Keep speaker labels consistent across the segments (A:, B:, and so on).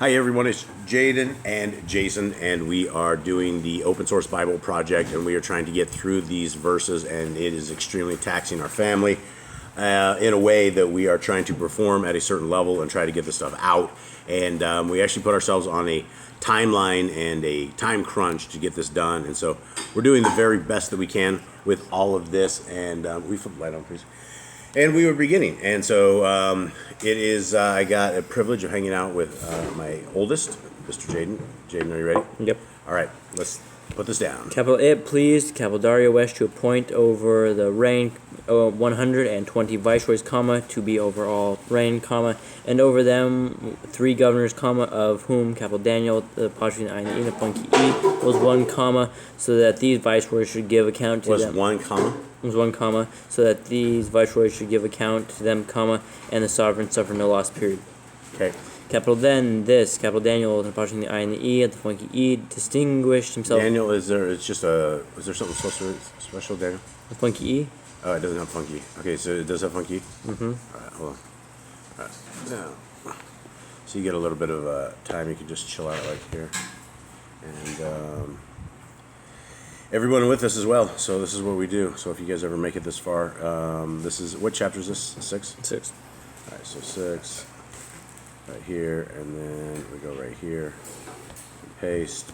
A: Hi everyone, it's Jaden and Jason, and we are doing the open source Bible project, and we are trying to get through these verses, and it is extremely taxing our family in a way that we are trying to perform at a certain level and try to get this stuff out. And we actually put ourselves on a timeline and a time crunch to get this done, and so we're doing the very best that we can with all of this. And we flip the light on, please. And we were beginning, and so it is. I got a privilege of hanging out with my oldest, Mr. Jaden. Jaden, are you ready?
B: Yep.
A: All right, let's put this down.
B: Capital It pleased capital Darius to appoint over the reign 120 viceroys, comma, to be over all reign, comma, and over them 3 governors, comma, of whom capital Daniel, the apostrophe I, and the appointee was 1, comma, so that these viceroys should give account to them.
A: Was 1 comma?
B: Was 1, comma, so that these viceroys should give account to them, comma, and the sovereign suffer no loss, period.
A: Okay.
B: Capital then this, capital Daniel, the apostrophe the I and the E, at the funky E, distinguished himself.
A: Daniel, is there? It's just a. Is there something special, Daniel?
B: The funky E?
A: Oh, it doesn't have funky. Okay, so it does have funky.
B: Mm-hmm.
A: All right, hold on. All right, now, so you get a little bit of time. You can just chill out right here, and everyone with us as well. So this is what we do. So if you guys ever make it this far, this is what chapter is this? 6.
B: 6.
A: All right, so 6 right here, and then we go right here. And paste.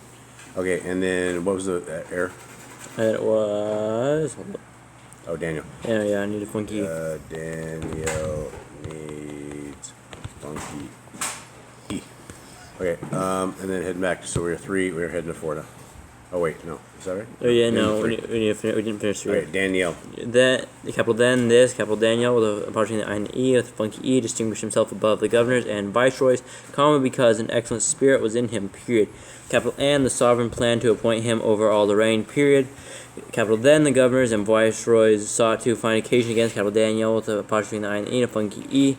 A: Okay, and then what was the error?
B: It was.
A: Oh, Daniel.
B: Yeah, I need a funky.
A: Daniel needs funky E. Okay, and then heading back. So we're 3. We're heading to 4 now. Oh wait, no, is that right?
B: Oh yeah,
A: No,
B: no, we
A: 3.
B: didn't finish 3.
A: All right, Daniel.
B: That capital then this capital Daniel with the apostrophe I and E with the funky E distinguished himself above the governors and viceroys, comma, because an excellent spirit was in him, period. Capital and the sovereign planned to appoint him over all the reign, period. Capital then the governors and viceroys sought to find occasion against capital Daniel with the apostrophe I and E and a funky E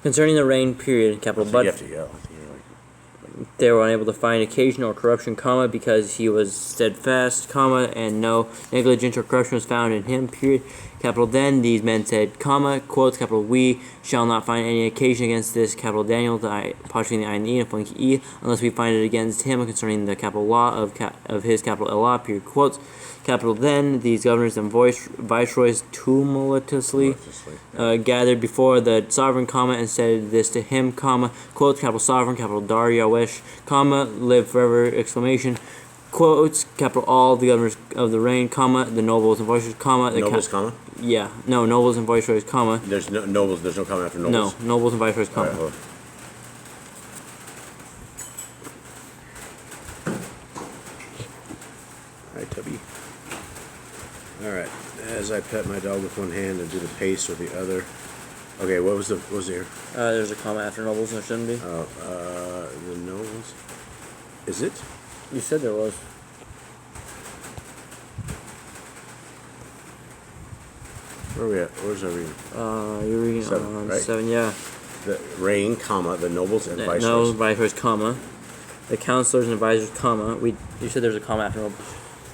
B: concerning the reign, period. Capital
A: So
B: but
A: you have to yell.
B: they were unable to find occasion or corruption, comma, because he was steadfast, comma, and no negligence or corruption was found in him, period. Capital then these men said, comma, quotes, capital we shall not find any occasion against this, capital Daniel, the apostrophe the I and the E and funky E, unless we find it against him concerning the capital law of his capital law, period, quotes. Capital then these governors and viceroys tumultuously gathered before the sovereign, comma, and said this to him, comma, quotes, capital sovereign, capital Darius, comma, live forever, exclamation, quotes, capital all the governors of the reign, comma, the nobles and viceroys, comma, the
A: Nobles, comma?
B: yeah, no, nobles and viceroys, comma.
A: There's no nobles. There's no comma after nobles.
B: No, nobles and viceroys, comma.
A: All right, hold on. All right, Tubby. All right. As I pet my dog with one hand and do the pace with the other. Okay, what was the error?
B: There's a comma after nobles, there shouldn't be.
A: The nobles. Is it?
B: You said there was.
A: Where are we at? Where's our reading?
B: You're reading
A: 7,
B: on
A: right?
B: 7, yeah.
A: The reign, comma, the nobles and viceroys.
B: No, viceroys, comma. The counselors and advisors, comma. You said there's a comma after nobles.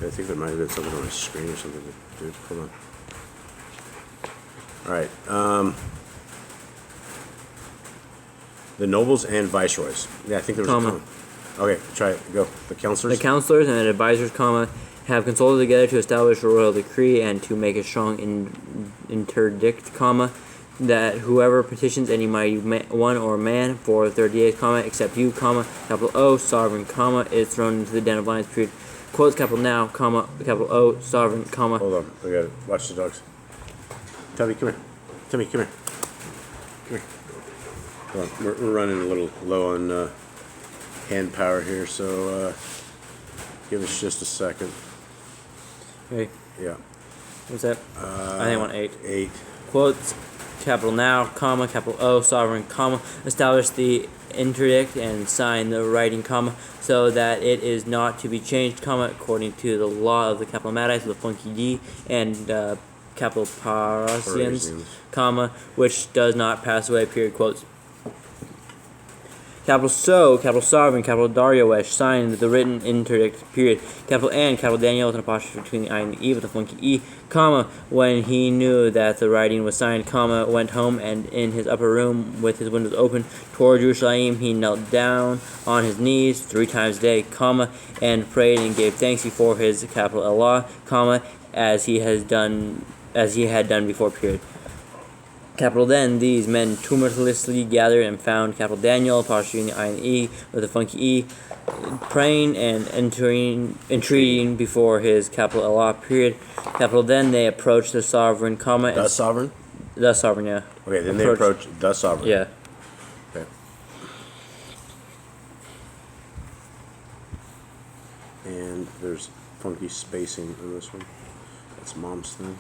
A: I think there might have been something on my screen or something. Dude, hold on. All right. The nobles and viceroys. Yeah, I think there was
B: Comma.
A: a comma. Okay, try it. Go. The counselors.
B: The counselors and advisors, comma, have consulted together to establish a royal decree and to make a strong interdict, comma, that whoever petitions any mighty one or man for 30 days, comma, except you, comma, capital O, sovereign, comma, is thrown into the den of lions, period. Quotes, capital now, comma, capital O, sovereign, comma.
A: Hold on. We got to watch the dogs. Tubby, come here. Timmy, come here. Come here. Hold on. We're running a little low on hand power here, so give us just a second.
B: Okay,
A: Yeah.
B: what's that? I think I want 8.
A: 8.
B: Quotes, capital now, comma, capital O, sovereign, comma, establish the interdict and sign the writing, comma, so that it is not to be changed, comma, according to the law of the capital Madites, the funky D, and capital Parisians, comma, which does not pass away, period, quotes. Capital So, capital Sovereign, capital Dariush signed the written interdict, period. Capital N, capital Daniel with an apostrophe between the I and the E with a funky E, comma, when he knew that the writing was signed, comma, went home and in his upper room with his windows open toward Jerusalem, he knelt down on his knees 3 times a day, comma, and prayed and gave thanks before his capital Allah, comma, as he had done before, period. Capital Then these men tumultuously gathered and found capital Daniel, apostrophe the I and the E with a funky E, praying and entreating before his capital Allah, period. Capital Then they approached the sovereign, comma,
A: The sovereign?
B: the sovereign, yeah.
A: Okay, then they approach the sovereign.
B: Yeah.
A: Okay. And there's funky spacing in this one. That's Mom's thing.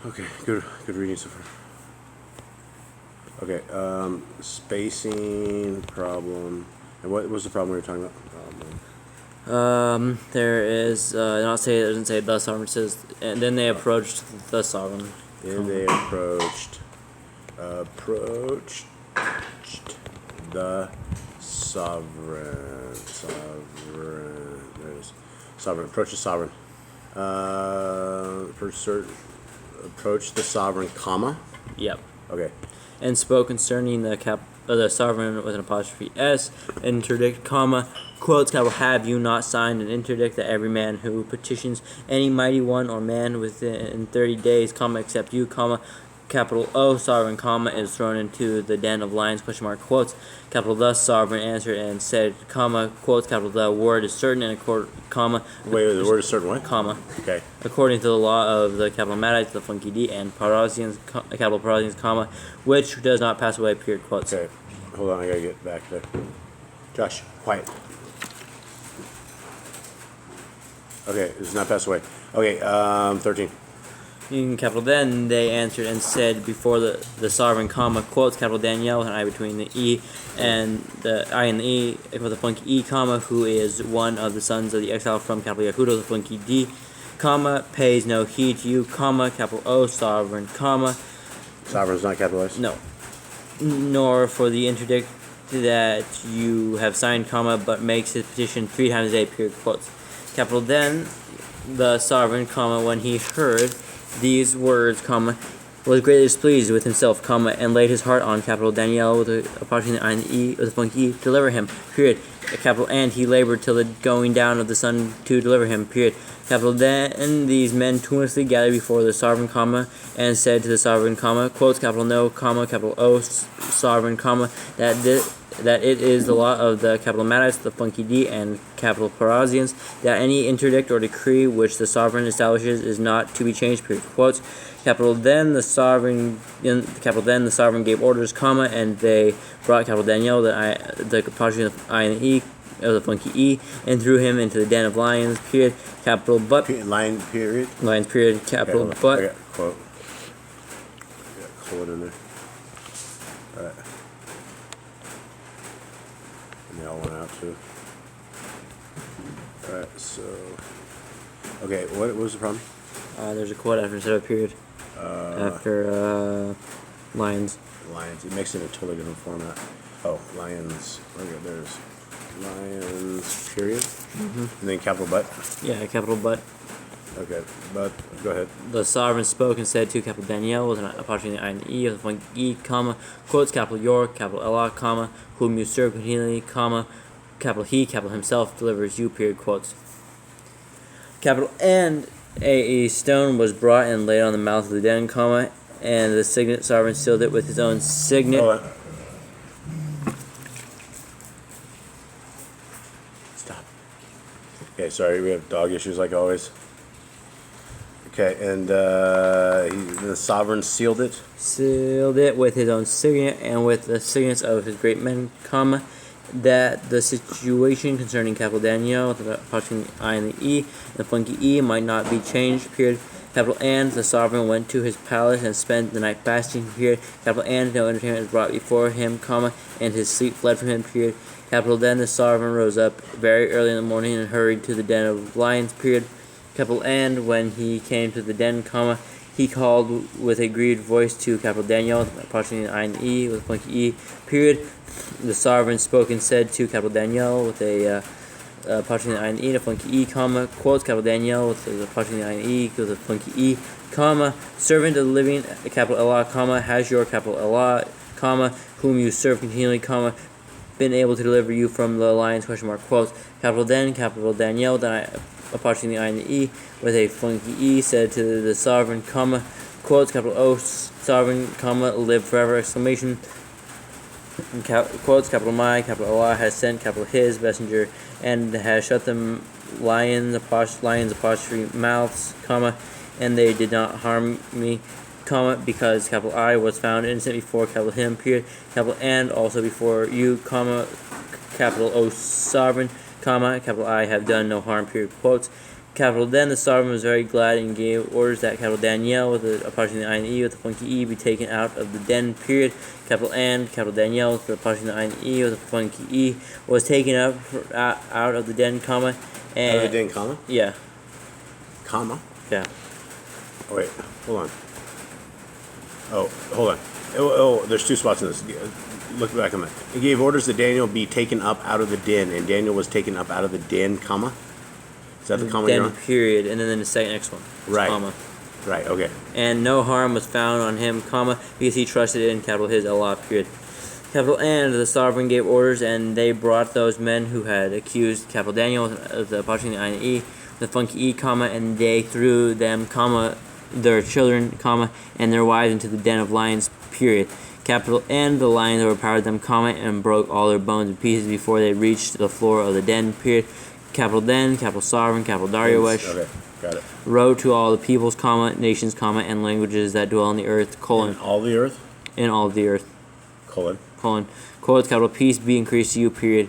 A: Okay, good reading so far. Okay, spacing problem. And what was the problem we were talking about?
B: There is, it doesn't say the sovereign, it says, and then they approached the sovereign.
A: Then they approached the sovereign. There's sovereign. Approach the sovereign. Approach the sovereign, comma.
B: Yep.
A: Okay.
B: And spoke concerning the sovereign with an apostrophe S, interdict, comma, quotes, capital, have you not signed an interdict that every man who petitions any mighty one or man within 30 days, comma, except you, comma, capital O, sovereign, comma, is thrown into the den of lions, question mark, quotes, capital, the sovereign answered and said, comma, quotes, capital, the word is certain, and comma.
A: Wait, the word is certain what?
B: Comma.
A: Okay.
B: According to the law of the capital Madites, the funky D, and Parasians, capital Parasians, comma, which does not pass away, period, quotes.
A: Okay. Hold on, I gotta get back there. Josh, quiet. Okay, it does not pass away. Okay, 13.
B: In capital Then they answered and said before the sovereign, comma, quotes, capital Daniel with an I between the E and the I and the E with a funky E, comma, who is one of the sons of the exile from capital Yehuda, the funky D, comma, pays no heed to you, comma, capital O, sovereign, comma.
A: Sovereign is not capitalized?
B: No. Nor for the interdict that you have signed, comma, but makes his petition 3 times a day, period, quotes. Capital Then the sovereign, comma, when he heard these words, comma, was greatly displeased with himself, comma, and laid his heart on capital Daniel with a apostrophe I and the E with a funky E, deliver him, period. Capital and he labored till the going down of the sun to deliver him, period. Capital Then these men tumultuously gathered before the sovereign, comma, and said to the sovereign, comma, quotes, capital no, comma, capital O, sovereign, comma, that it is the law of the capital Madites, the funky D, and capital Parasians, that any interdict or decree which the sovereign establishes is not to be changed, period. Quotes, capital Then the sovereign gave orders, comma, and they brought capital Daniel, the apostrophe of I and the E, of the funky E, and threw him into the den of lions, period. Capital but
A: Line period.
B: lions, period. Capital
A: Okay,
B: but
A: I got quote. I got quote in there. Alright. And they all went out too. Alright, so okay, what was the problem?
B: there's a quote after instead of a period. After lions.
A: Lions. It makes it a totally different format. Oh, lions. Okay, there's lions period. And then capital but.
B: Yeah, capital but.
A: Okay, but go ahead.
B: The sovereign spoke and said to capital Daniel with an apostrophe I and the E with a funky E, comma, quotes, capital your, capital Allah, comma, whom you serve continually, comma, capital he, capital himself delivers you, period, quotes. Capital and a stone was brought and laid on the mouth of the den, comma, and the signet sovereign sealed it with his own signet.
A: Hold on. Stop. Okay, sorry, we have dog issues like always. Okay, and the sovereign sealed it.
B: Sealed it with his own signet and with the signets of his great men, comma, that the situation concerning capital Daniel with the apostrophe I and the E and the funky E might not be changed, period. Capital and the sovereign went to his palace and spent the night fasting, period. Capital and no entertainment was brought before him, comma, and his sleep fled from him, period. Capital Then the sovereign rose up very early in the morning and hurried to the den of lions, period. Capital and when he came to the den, comma, he called with a grieved voice to capital Daniel, approximately the I and the E with a funky E, period. The sovereign spoke and said to capital Daniel with a approximately the I and the E and a funky E, comma, quotes capital Daniel with the approximately the I and the E with a funky E, comma, servant of the living, capital Allah, comma, has your capital Allah, comma, whom you serve continually, comma, been able to deliver you from the lions, question mark, quotes, capital Daniel, then I, approaching the I and the E with a funky E, said to the sovereign, comma, quotes, capital O, sovereign, comma, live forever, exclamation, quotes, capital my, capital Allah has sent, capital his messenger, and has shut them lions apostrophe mouths, comma, and they did not harm me, comma, because capital I was found innocent before capital him, period, capital and also before you, comma, capital O sovereign, comma, capital I have done no harm, period, quotes, capital then the sovereign was very glad and gave orders that capital Daniel with the approaching the I and the E with the funky E be taken out of the den, period, capital and capital Daniel with the approaching the I and the E with the funky E was taken up out of the den, comma, and
A: Out of the den, comma?
B: yeah,
A: Comma?
B: yeah.
A: Oh, wait, hold on. Oh, hold on. Oh, there's two spots in this. Look back on that. He gave orders that Daniel be taken up out of the den, and Daniel was taken up out of the den, comma? Is that the comma you're
B: Den,
A: on?
B: period, and then the second next one,
A: Right.
B: comma.
A: Right, okay.
B: And no harm was found on him, comma, because he trusted in capital his Allah, period. Capital and the sovereign gave orders, and they brought those men who had accused capital Daniel of the approaching the I and E, the funky E, comma, and they threw them, comma, their children, comma, and their wives into the den of lions, period. Capital and the lions overpowered them, comma, and broke all their bones in pieces before they reached the floor of the den, period. Capital then, capital sovereign, capital Dariush,
A: Okay, got it.
B: wrote to all the peoples, comma, nations, comma, and languages that dwell on the earth, colon,
A: In all the earth?
B: in all of the earth,
A: Colon.
B: colon, quotes, capital, peace be increased to you, period.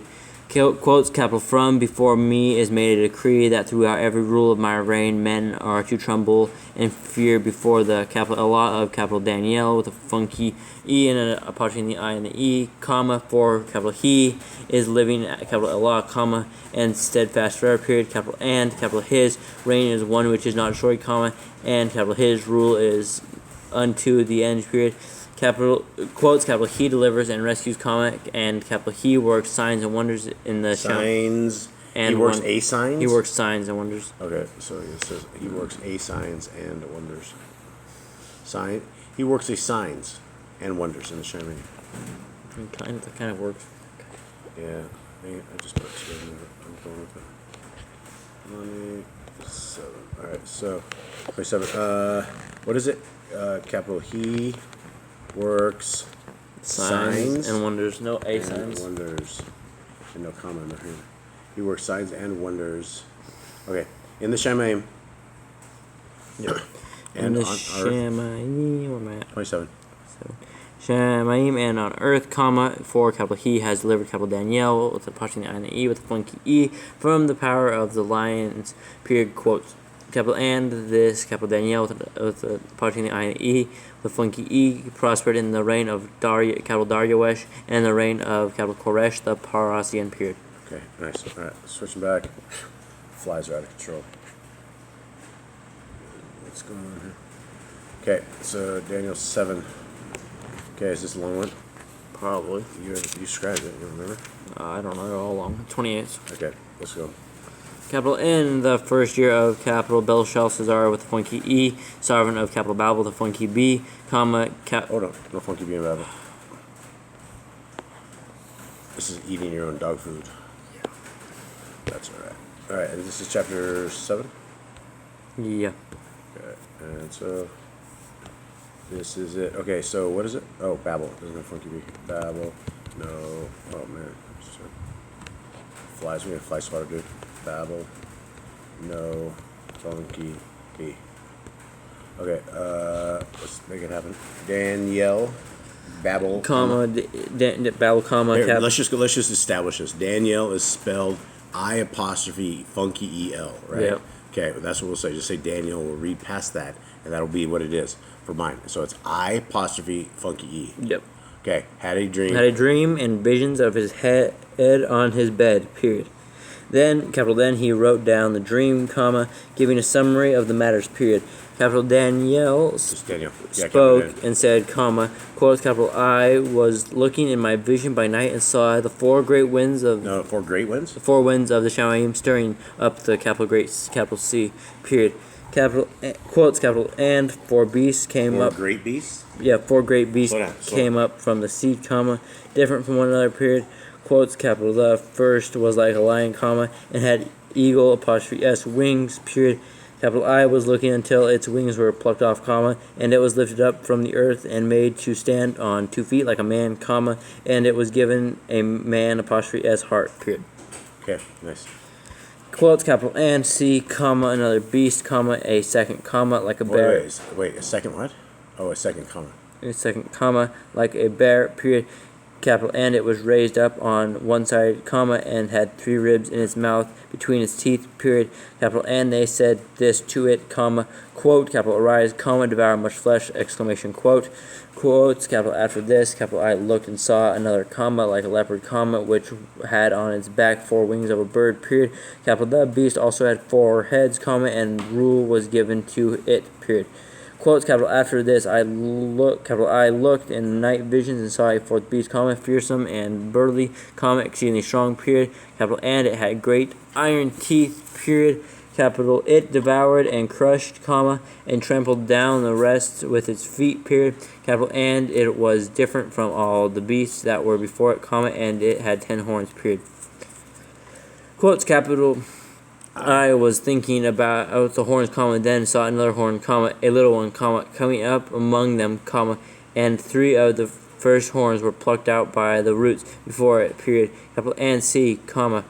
B: Quotes, capital, from before me is made a decree that throughout every rule of my reign men are to tremble and fear before the capital Allah of capital Daniel with a funky E and an approaching the I and the E, comma, for capital he is living at capital Allah, comma, and steadfast forever, period, capital and capital his reign is one which is not destroyed, comma, and capital his rule is unto the end, period. Capital quotes, capital he delivers and rescues, comma, and capital he works signs and wonders in the
A: Signs.
B: and
A: he works
B: one-
A: a signs?
B: He works signs and wonders.
A: Okay, so it says he works a signs and wonders. Sign. He works a signs and wonders in the Shemini.
B: That kind of works.
A: Yeah, I just put it in there. I'm going with it. 27. All right, so 27. What is it? Capital he works
B: Signs and wonders. No A
A: and
B: signs.
A: wonders, and no comma in there. He works signs and wonders. Okay, in the Shemaim.
B: Yep.
A: And
B: And the
A: on earth.
B: Shemaim, where am I at?
A: 27.
B: So, Shemaim and on earth, comma, for capital he has delivered capital Daniel with the approaching the I and the E with the funky E from the power of the lions, period, quotes. Capital and this capital Daniel with the approaching the I and the E with funky E prospered in the reign of capital Dariush and in the reign of capital Koresh the Parasian, period.
A: Okay, nice. All right, switching back. Flies are out of control. What's going on here? Okay, so Daniel 7. Okay, is this a long one?
B: Probably.
A: You scribed it, you remember?
B: I don't know how long. 28.
A: Okay, let's go.
B: Capital in the first year of capital Belshazzar with the funky E, sovereign of capital Babel with the funky B, comma,
A: Hold on, no funky being Babel. This is eating your own dog food. Yeah. That's alright. Alright, and this is chapter 7?
B: yeah.
A: Okay, and so this is it. Okay, so what is it? Oh, Babel. There's no funky bee. Babel. No. Oh man. Flies. We have fly swatter, dude. Babel. No. Funky bee. Okay. Let's make it happen. Danielle. Babel.
B: Comma, Babel, comma,
A: Here,
B: cap.
A: let's just establish this. Danielle is spelled I apostrophe funky EL, right?
B: Yep.
A: Okay, that's what we'll say. Just say Daniel. We'll read past that, and that'll be what it is for mine. So it's I apostrophe funky E.
B: Yep.
A: Okay, had a dream.
B: Had a dream and visions of his head on his bed, period. Then, capital then, he wrote down the dream, comma, giving a summary of the matters, period. capital Daniel
A: Just Daniel. Yeah,
B: spoke
A: capital
B: and said, comma, quotes, capital I was looking in my vision by night and saw the four great winds of
A: No, 4 great winds?
B: the four winds of the Shamayim stirring up the capital great capital sea, period. Capital quotes, capital and four beasts came
A: 4
B: up.
A: great beasts?
B: Yeah, four great beasts
A: Slow down,
B: came up from the sea, comma, different from one another, period. Quotes, capital the first was like a lion, comma, and had eagle apostrophe s wings, period. Capital I was looking until its wings were plucked off, comma, and it was lifted up from the earth and made to stand on 2 feet like a man, comma, and it was given a man apostrophe s heart, period.
A: Okay, nice.
B: Quotes, capital and C, comma, another beast, comma, a second comma like a bear.
A: Wait, a second what? Oh, a second comma.
B: A second comma like a bear, period. Capital and it was raised up on one side, comma, and had 3 ribs in its mouth between its teeth, period. Capital and they said this to it, comma, quote, capital arise, comma, devour much flesh, exclamation, quote. Quotes, capital after this, capital I looked and saw another comma like a leopard, comma, which had on its back 4 wings of a bird, period. Capital the beast also had 4 heads, comma, and rule was given to it, period. Quotes, capital after this, capital I looked in night visions and saw a 4th beast, comma, fearsome and burly, comma, exceedingly strong, period. Capital and it had great iron teeth, period. Capital it devoured and crushed, comma, and trampled down the rest with its feet, period. Capital and it was different from all the beasts that were before it, comma, and it had 10 horns, period. Quotes, capital I was thinking about the horns, comma, then saw another horn, comma, a little one, comma, coming up among them, comma, and 3 of the first horns were plucked out by the roots before it, period. Capital and C, comma,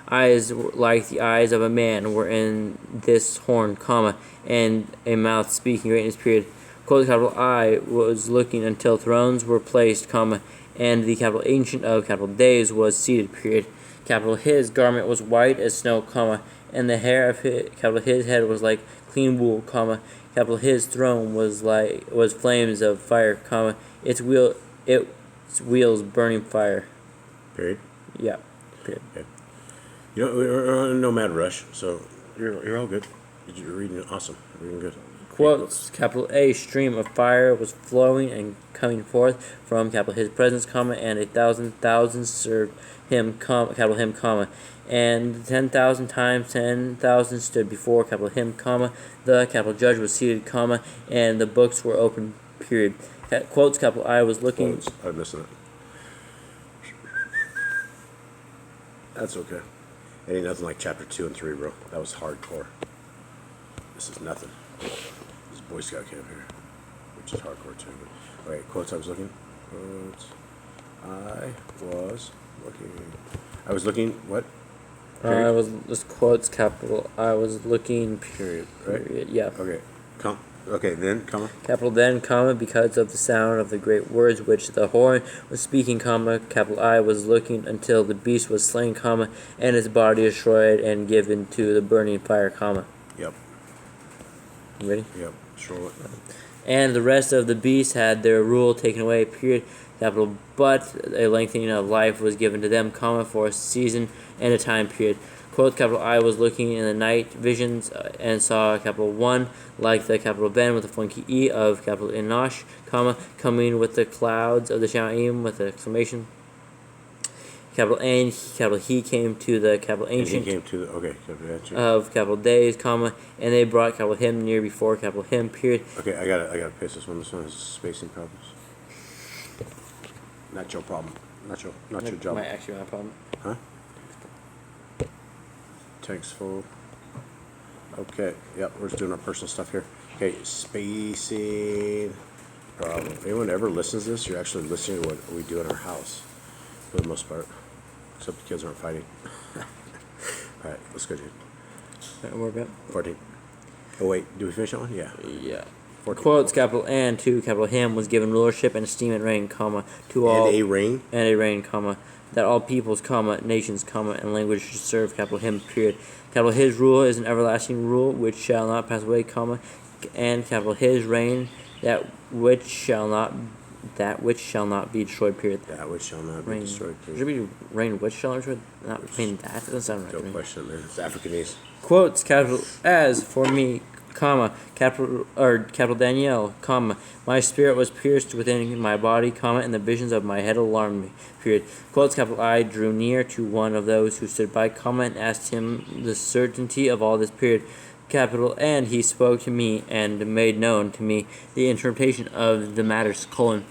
B: eyes like the eyes of a man were in this horn, comma, and a mouth speaking greatness, period. Quote, capital I was looking until thrones were placed, comma, and the capital ancient of capital days was seated, period. Capital his garment was white as snow, comma, and the hair of his head was like clean wool, comma, capital his throne was flames of fire, comma, its wheels burning fire.
A: Period.
B: Yeah. Period.
A: Okay. You know, we're in no mad rush, so you're all good. You're reading awesome. You're reading good.
B: Quotes, capital A, stream of fire was flowing and coming forth from capital his presence, comma, and 1,000 served him, comma, capital him, comma, and 10,000 times 10,000 stood before capital him, comma, the capital judge was seated, comma, and the books were open, period. Quotes, capital I was looking.
A: Quotes. I'm missing it. That's okay. It ain't nothing like chapter 2 and 3, bro. That was hardcore. This is nothing. This is Boy Scout camp here, which is hardcore too. But, wait, quotes. I was looking. Quotes. I was looking. What?
B: I was this quotes capital. I was looking.
A: Period. Right.
B: Period. Yeah.
A: Okay. Okay. Then comma.
B: Capital then, comma, because of the sound of the great words which the horn was speaking, comma, capital I was looking until the beast was slain, comma, and its body destroyed and given to the burning fire, comma.
A: Yep.
B: Ready?
A: Yep. Sure.
B: And the rest of the beasts had their rule taken away, period. Capital, but a lengthening of life was given to them, comma, for a season and a time period. Quote, capital I was looking in the night visions and saw capital 1 like the capital Ben with the funky E of capital Enosh, comma, coming with the clouds of the Shaim with the exclamation. Capital and capital he came to the capital ancient
A: And he came to the, okay, gotcha.
B: of capital days, comma, and they brought capital him near before capital him, period.
A: Okay, I gotta paste this one. This one has spacing problems. Not your problem. Not your job.
B: Might actually be my problem.
A: Huh? Tank's full. Okay, yep, we're just doing our personal stuff here. Okay, spacing problem. If anyone ever listens to this, you're actually listening to what we do in our house, for the most part. Except the kids aren't fighting. Alright, let's go, dude.
B: We're about
A: 14. Oh, wait, do we finish that one? Yeah.
B: yeah.
A: 14.
B: Quotes, capital and to capital him was given rulership and esteem and reign, comma, to all
A: And a ring.
B: and a reign, comma, that all peoples, comma, nations, comma, and languages should serve capital him, period. Capital his rule is an everlasting rule which shall not pass away, comma, and capital his reign that which shall not be destroyed, period.
A: That which shall not be
B: Reign.
A: destroyed.
B: Should be reign which shall not be destroyed? Not mean that doesn't sound right. to
A: Don't
B: me.
A: question it, man. It's Africanese.
B: Quotes, capital as for me, capital Daniel, my spirit was pierced within my body, and the visions of my head alarmed me, period. Quotes, capital I drew near to one of those who stood by, and asked him the certainty of all this, period. Capital and he spoke to me and made known to me the interpretation of the matters, colon.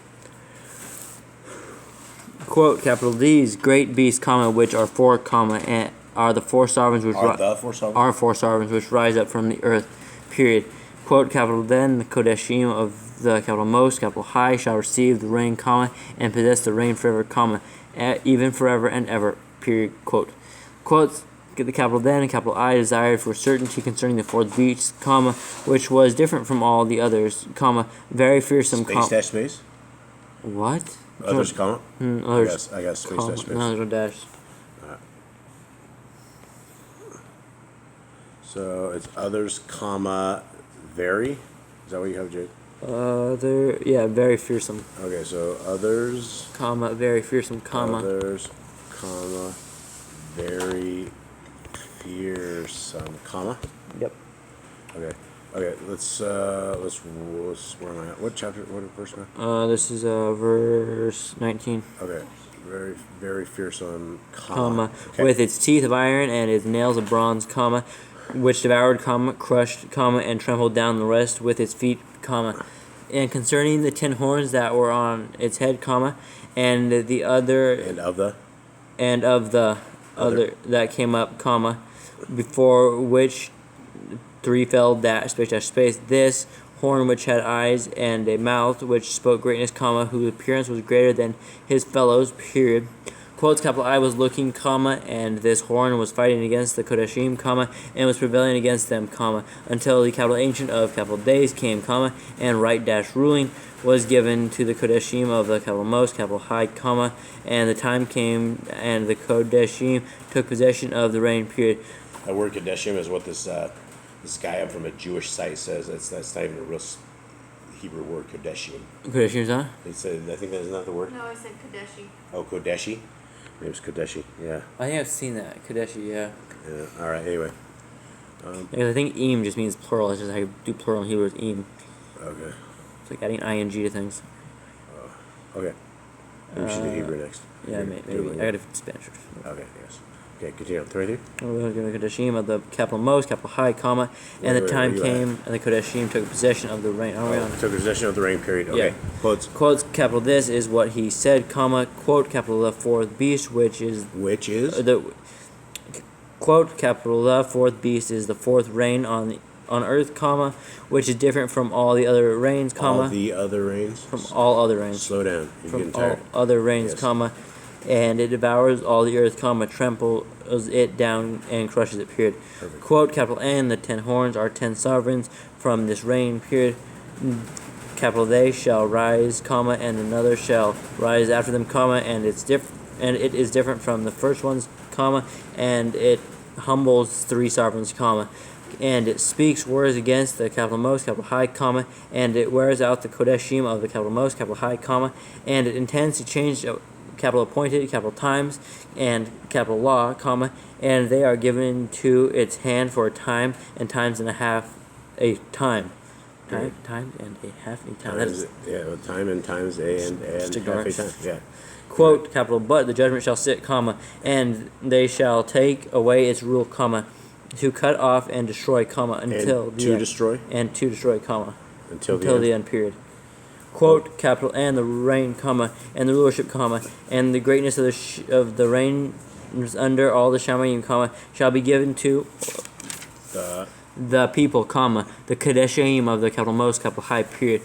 B: Quote, capital these great beasts, which are four, and are the four sovereigns which which rise up from the earth, period. Quote, capital then the Kodeshim of the capital Most, capital High, shall receive the reign, and possess the reign forever, even forever and ever, period. Quote. Quotes, the capital then and capital I desired for certainty concerning the fourth beast, which was different from all the others, very fearsome,
A: space?
B: What?
A: Others, comma?
B: Others.
A: I guess space dash space.
B: No, there's no dash.
A: So it's others, comma, very? Is that what you have, Jake?
B: Very fearsome.
A: Okay, so others,
B: Very fearsome,
A: others, comma, very fearsome, comma?
B: Yep.
A: Okay, let's where am I at? What chapter, what verse now?
B: This is verse 19.
A: Okay, very fearsome, comma. Okay.
B: With its teeth of iron and its nails of bronze, which devoured, crushed, and trampled down the rest with its feet, and concerning the 10 horns that were on its head, and the other and of the other that came up, before which 3 fell space. This horn which had eyes and a mouth which spoke greatness, whose appearance was greater than his fellows, period. Quotes, capital I was looking, and this horn was fighting against the Kodeshim, and was prevailing against them, until the capital Ancient of capital Days came, and right dash ruling was given to the Kodeshim of the capital Most, capital High, and the time came, and the Kodeshim took possession of the reign, period.
A: That word Kodeshim is what this guy up from a Jewish site says. That's not even a real Hebrew word, Kodeshim.
B: Kodeshim, huh?
A: He said, I think that's not the word.
C: No, I said Kadeshi.
A: Oh, Kodeshi? Maybe it's Kodeshi, yeah.
B: I think I've seen that. Kodeshi, yeah.
A: Yeah, alright, anyway.
B: I think im just means plural. It's just how you do plural in Hebrew is im.
A: Okay.
B: It's like adding ing to things.
A: Okay. Maybe we should do Hebrew next.
B: Yeah, maybe. I got it Spanish.
A: Okay, yes. Okay, continue on. 33?
B: We're going to Kodeshim of the capital Most, capital High, and the time came, and the Kodeshim took possession of the reign.
A: Took possession of the reign, period. Okay.
B: Yeah.
A: Quotes,
B: capital this is what he said, quote, capital the fourth beast, which is... Quote, capital the fourth beast is the fourth reign on earth, which is different from all the other reigns,
A: all the other reigns?
B: From all other reigns.
A: Slow down. You're
B: from
A: getting tired.
B: All other reigns,
A: Yes.
B: And it devours all the earth, tramples it down and crushes it, period.
A: Perfect.
B: Quote, capital N, the 10 horns are 10 sovereigns from this reign, period. Capital they shall rise, and another shall rise after them, and it is different from the first ones, and it humbles 3 sovereigns, and it speaks words against the capital Most, capital High, and it wears out the Kodeshim of the capital Most, capital High, and it intends to change capital appointed, capital times, and capital law, and they are given to its hand for a time and times and a half a time. Time and a half a time.
A: Time and times and half a time. Yeah.
B: Quote, capital but the judgment shall sit, and they shall take away its rule, to cut off and destroy, until
A: to destroy,
B: until the end, period. Quote, capital and the reign, and the rulership, and the greatness of the reigns under all the Shamayim, shall be given to the people, the Kadeshim of the capital Most, capital High, period.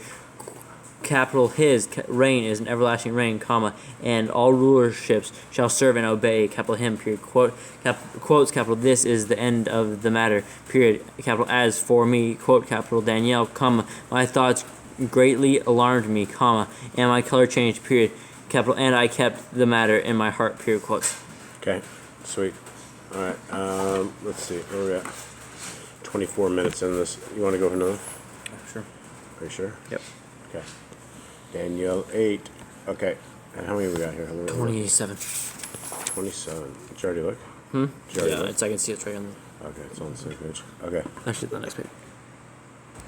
B: Capital his reign is an everlasting reign, and all rulerships shall serve and obey, capital him, period. Quotes, capital this is the end of the matter, period. Capital as for me, quote, capital Daniel, my thoughts greatly alarmed me, and my color changed, period. Capital and I kept the matter in my heart, period. Quotes.
A: Okay, sweet. All right, let's see, where are we at? 24 minutes in this. You want to go for another?
B: Sure.
A: Are you sure?
B: Yep.
A: Okay. Daniel 8. Okay. And how many we got here?
B: 27.
A: 27. Did you already look? Did you already look?
B: I can see it's right on the...
A: Okay, it's on the same page. Okay.
B: Actually, the next page.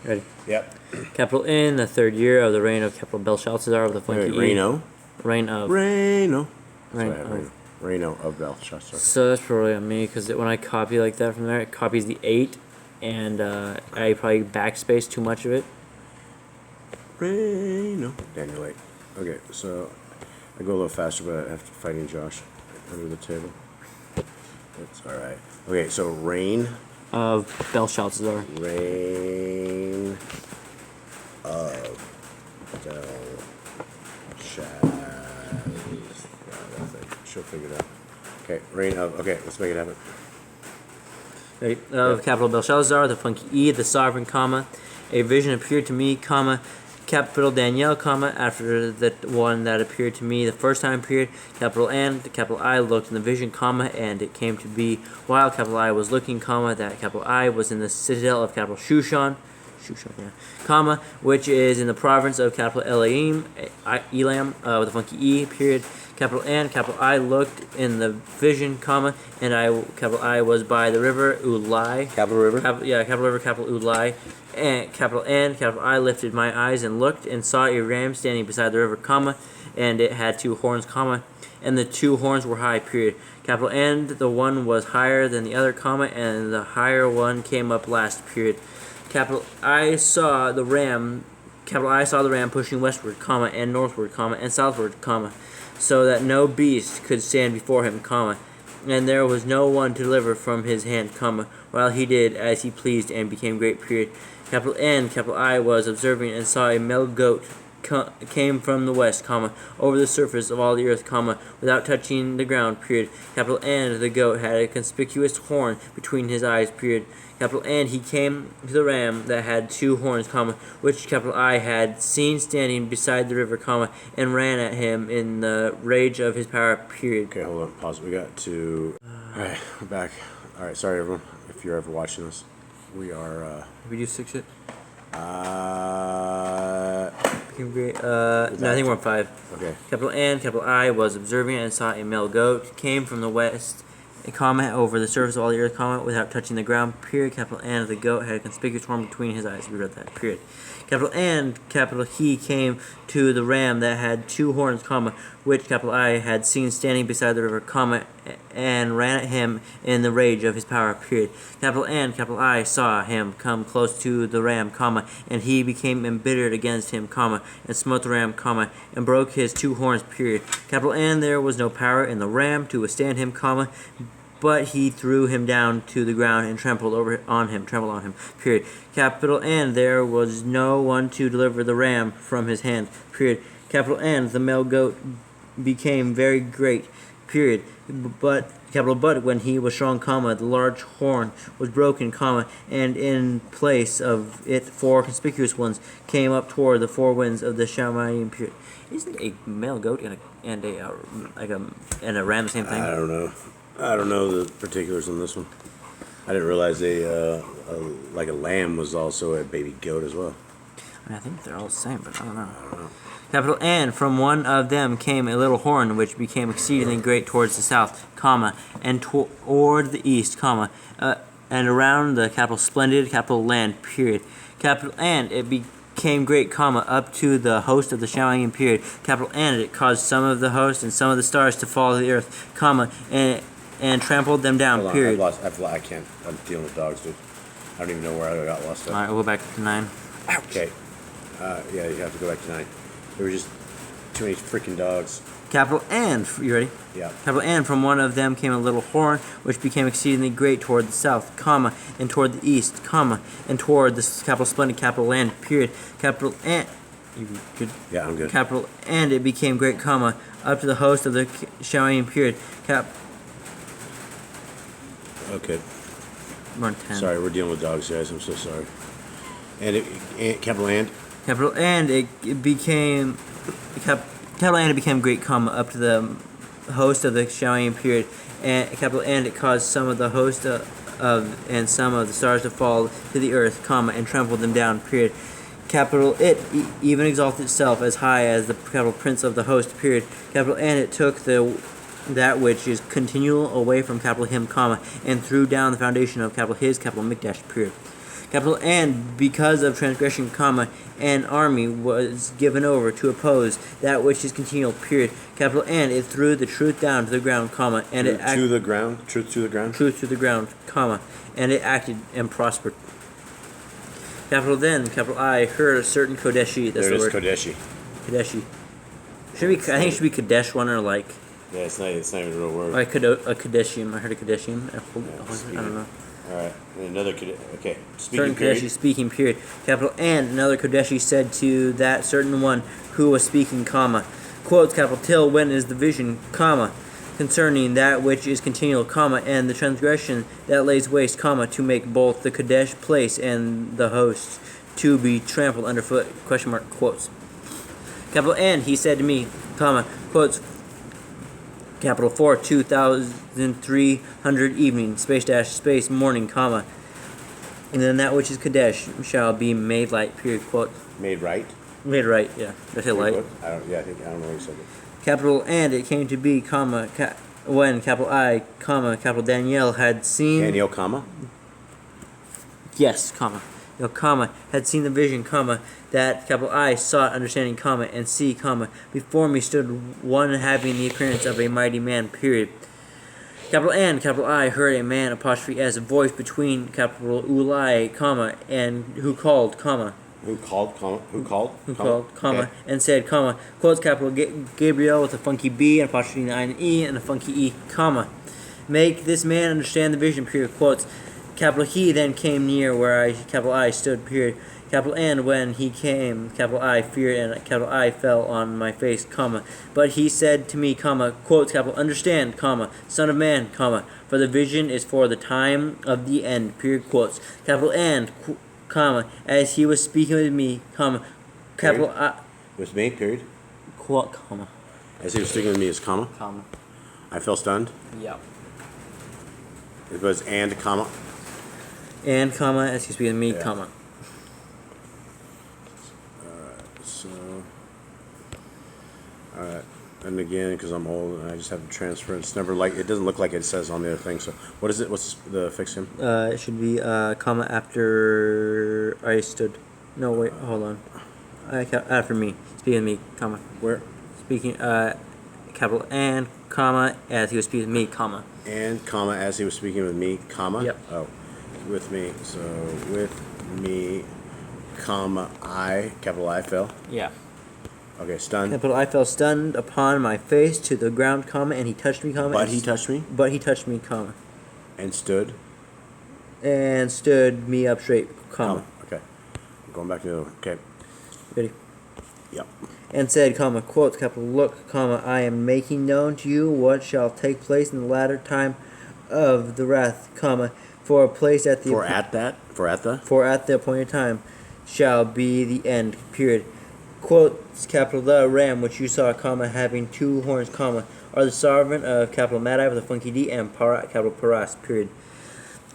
B: Ready?
A: Yep.
B: Capital N, the third year of the reign of capital Belshazzar of the funky
A: Wait, Reno.
B: Reign of.
A: Reno.
B: Reign
A: Sorry,
B: of.
A: Reno of Belshazzar.
B: So that's probably on me because when I copy like that from there, it copies the 8, and I probably backspace too much of it.
A: Reno. DANI'ÉL. Okay, so I go a little faster, but I have to fighting Josh under the table. It's all right. Okay, so reign
B: Of Belshazzar.
A: Reign of Belshazzar. She'll figure it out. Okay, reign of. Okay, let's make it happen.
B: Ready? Of capital Belshazzar, the funky E, the sovereign, comma. A vision appeared to me, comma. Capital DANI'ÉL, comma. After the one that appeared to me the first time, period. Capital N, capital I looked in the vision, comma, and it came to be while capital I was looking, comma, that capital I was in the citadel of capital Shushan, yeah, comma, which is in the province of capital Elam, with a funky E, period. Capital N, capital I looked in the vision, comma, and capital I was by the river Ulai.
A: Capital River?
B: Capital River, capital Ulai. And capital N, capital I lifted my eyes and looked and saw a ram standing beside the river, comma, and it had 2 horns, comma, and the 2 horns were high, period. Capital N, the one was higher than the other, comma, and the higher one came up last, period. Capital I saw the ram pushing westward, comma, and northward, comma, and southward, comma, so that no beast could stand before him, comma, and there was no one to deliver from his hand, comma, while he did as he pleased and became great, period. Capital N, capital I was observing and saw a male goat came from the west, comma, over the surface of all the earth, comma, without touching the ground, period. Capital N, the goat had a conspicuous horn between his eyes, period. Capital N, he came to the ram that had 2 horns, comma, which capital I had seen standing beside the river, comma, and ran at him in the rage of his power, period.
A: Okay, hold on, pause. We got to. All right, we're back. All right, sorry everyone if you're ever watching this. We are.
B: Did we do 6 yet?
A: No,
B: No, I think we're on 5.
A: Okay.
B: Capital N, capital I was observing and saw a male goat came from the west, comma, over the surface of all the earth, comma, without touching the ground, period. Capital N, the goat had a conspicuous horn between his eyes. We read that, period. Capital N, capital he came to the ram that had 2 horns, comma, which capital I had seen standing beside the river, comma, and ran at him in the rage of his power, period. Capital N, capital I saw him come close to the ram, comma, and he became embittered against him, comma, and smote the ram, comma, and broke his 2 horns, period. Capital N, there was no power in the ram to withstand him, comma, but he threw him down to the ground and trampled on him, period. Capital N, there was no one to deliver the ram from his hand, period. Capital N, the male goat became very great, period. But when he was strong, comma, the large horn was broken, comma, and in place of it 4 conspicuous ones came up toward the 4 winds of the Shamayim, period. Isn't a male goat and a ram the same thing?
A: I don't know the particulars on this one. I didn't realize a lamb was also a baby goat as well.
B: I think they're all the same, but I don't know. Capital N, from one of them came a little horn, which became exceedingly great towards the south, comma, and toward the east, comma, and around the capital splendid, capital land, period. Capital N, it became great, comma, up to the host of the Shamayim, period. Capital N, it caused some of the host and some of the stars to fall to the earth, comma, and trampled them down,
A: Hold on,
B: period.
A: I can't. I'm dealing with dogs, dude. I don't even know where I got lost at.
B: Alright, we'll go back to 9.
A: Okay. Yeah, you have to go back to 9. There were just too many freaking dogs.
B: Capital N, you ready?
A: Yeah.
B: Capital N, from one of them came a little horn, which became exceedingly great toward the south, comma, and toward the east, comma, and toward the capital splendid, capital land, period. Capital N, you good?
A: Yeah, I'm good.
B: Capital N, it became great, comma, up to the host of the Shamayim, period.
A: Okay.
B: We're on 10.
A: Sorry, we're dealing with dogs, guys. I'm so sorry. And capital and?
B: Capital N, it became capital N, it became great, comma, up to the host of the Shamayim, period. And capital N, it caused some of the host and some of the stars to fall to the earth, comma, and trampled them down, period. Capital it even exalted itself as high as the capital prince of the host, period. Capital N, it took that which is continual away from capital him, comma, and threw down the foundation of capital his, capital Mikdash, period. capital and because of transgression, comma, an army was given over to oppose that which is continual, period. Capital and it threw the truth down to the ground, comma, and it
A: to the ground, truth to the ground,
B: truth to the ground, comma, and it acted and prospered. Capital then, capital I heard a certain Kodeshi. That's
A: there it
B: the
A: is,
B: word.
A: Kodeshi.
B: Kodeshi. Should be. I think it should be Kadesh one or like.
A: Yeah, it's not even a real word.
B: Like a Kadeshium. I heard a Kadeshium. I don't know.
A: All right, and another okay. Speaking
B: Certain
A: period.
B: Kodeshi speaking, period. Capital and another Kodeshi said to that certain one who was speaking, comma, quotes, capital, till when is the vision, comma, concerning that which is continual, comma, and the transgression that lays waste, comma, to make both the Kadesh place and the host to be trampled underfoot, question mark, quotes. Capital and he said to me, comma, quotes, capital 4, 2,300 evening, space dash, space morning, comma, and then that which is Kadesh shall be made light, period, quote.
A: Made right.
B: Made right, yeah. Did I say light?
A: I don't know what you said.
B: Capital and it came to be, comma, when capital I, comma, capital DANI'ÉL had seen.
A: Daniel, comma.
B: Yes, comma. No, comma, had seen the vision, comma, that capital I sought understanding, comma, and see, comma, before me stood one having the appearance of a mighty man, period. Capital and capital I heard a man apostrophe as a voice between capital Ulai, comma, and who called, comma.
A: Who called, comma? Who called?
B: Who called, comma,
A: okay.
B: and said, comma, quotes capital Gabriel with a funky B, and apostrophe I and E, and a funky E, comma. Make this man understand the vision, period, quotes. Capital he then came near where capital I stood, period. Capital and when he came, capital I feared, and capital I fell on my face, comma. But he said to me, comma, quotes, capital, understand, comma, son of man, comma, for the vision is for the time of the end, period, quotes. Capital and, comma, as he was speaking with me, comma, capital I.
A: With me, period.
B: What, comma?
A: As he was speaking with me, is comma.
B: Comma.
A: I fell stunned.
B: Yeah.
A: It was and, comma.
B: And, comma, as he was speaking with me,
A: yeah.
B: comma.
A: So, alright, and again, because I'm old and I just have to transfer, it's never like, it doesn't look like it says on the other thing, so what is it, what's the fix him?
B: It should be, comma, after I stood. No, wait, hold on. After me, speaking to me, comma.
A: Where?
B: Speaking, capital and, comma, as he was speaking to me, comma.
A: And, comma, as he was speaking with me, comma?
B: Yep.
A: Oh, with me, so, with me, comma, I, capital I fell?
B: Yeah.
A: Okay, stunned.
B: Capital I fell stunned upon my face to the ground, comma, and he touched me, comma.
A: But he touched me?
B: But he touched me, comma.
A: And stood?
B: And stood me up straight, comma.
A: Okay. I'm going back to the other one. Okay.
B: Ready?
A: Yep.
B: And said, comma, quotes, capital, look, comma, I am making known to you what shall take place in the latter time of the wrath, comma, for a place at the...
A: For at the
B: appointed time shall be the end, period. Quotes, capital, the ram which you saw, comma, having two horns, comma, are the sovereign of capital Madai with a funky D and capital Paras, period.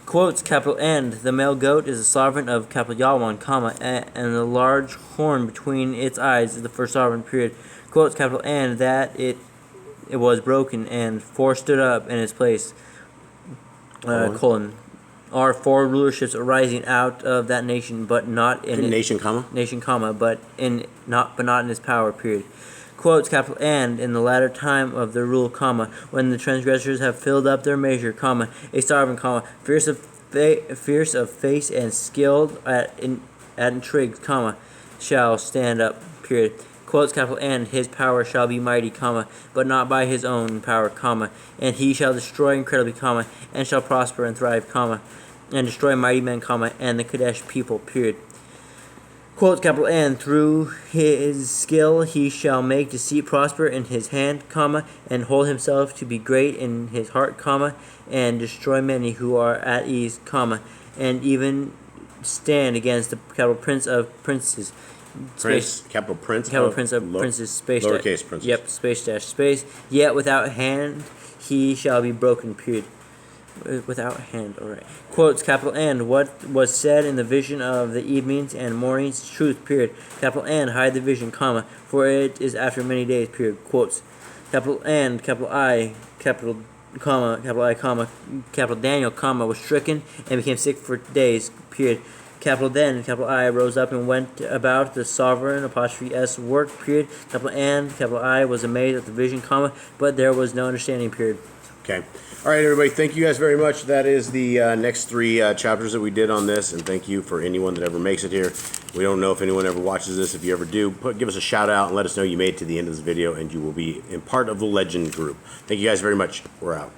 B: Quotes, capital, and the male goat is the sovereign of capital Yalwan, comma, and the large horn between its eyes is the first sovereign, period. Quotes, capital, and that it was broken and four stood up in its place, colon. Are four rulerships arising out of that nation, but not in
A: nation, comma,
B: but not in its power, period. Quotes, capital, and in the latter time of their rule, comma, when the transgressors have filled up their measure, comma, a sovereign, comma, fierce of face and skilled at intrigues, comma, shall stand up, period. Quotes, capital, and his power shall be mighty, comma, but not by his own power, comma, and he shall destroy incredibly, comma, and shall prosper and thrive, comma, and destroy mighty men, comma, and the Kadesh people, period. Quotes, capital, and through his skill he shall make deceit prosper in his hand, comma, and hold himself to be great in his heart, comma, and destroy many who are at ease, comma, and even stand against the capital prince of princes.
A: Capital prince
B: of princes, space
A: lowercase princes.
B: Yep, space dash space. Yet without hand he shall be broken, period. Without hand, alright. Quotes, capital, and what was said in the vision of the evenings and mornings, truth, period. Capital, and hide the vision, comma, for it is after many days, period. Quotes, capital, and capital I, capital, comma, capital I, comma, capital Daniel, comma, was stricken and became sick for days, period. capital then, capital I, rose up and went about the sovereign, apostrophe S, work, period, capital and, capital I, was amazed at the vision, comma, but there was no understanding, period.
A: Okay. All right, everybody. Thank you guys very much. That is the next three chapters that we did on this, and thank you for anyone that ever makes it here. We don't know if anyone ever watches this. If you ever do, give us a shout out and let us know you made it to the end of this video, and you will be in part of the legend group. Thank you guys very much. We're out.